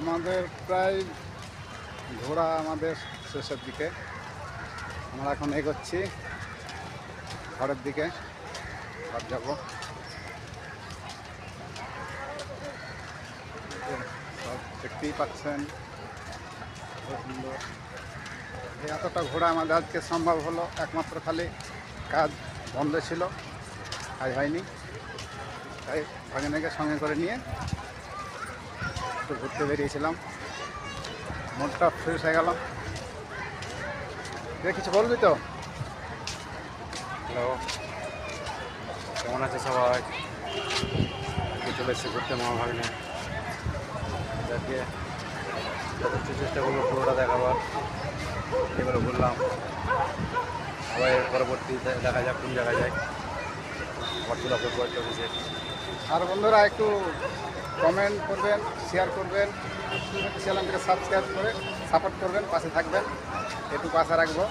আমাদের প্রায় ঘোরা আমাদের শেষের দিকে। আমরা এখন এগোচ্ছি ঘরের দিকে, ঘর যাবো। সব দেখতেই পাচ্ছেন খুব সুন্দর। এই এতটা ঘোরা আমাদের আজকে সম্ভব হলো একমাত্র খালি কাজ বন্ধ ছিল, কাজ হয়নি, তাই ভাগিনাকে সঙ্গে করে নিয়ে একটু ঘুরতে বেরিয়েছিলাম। মনটা ফ্রেশ হয়ে গেল। কিছু বলবি তো? হ্যালো, কেমন আছে সবাই? চলে এসেছি ঘুরতে মামা ভাগ্নে। যাকে যথেষ্ট চেষ্টা করবো পুরোটা দেখাবার। এগুলো বললাম, আবার এর পরবর্তী দেখা যাক কোন জায়গায় যায়। আবার তুলা ফেব্রুয়ারি চলছে। আর বন্ধুরা একটু কমেন্ট করবেন, শেয়ার করবেন, চ্যানেলটাকে সাবস্ক্রাইব করে সাপোর্ট করবেন, পাশে থাকবেন, একটু আশা রাখবো।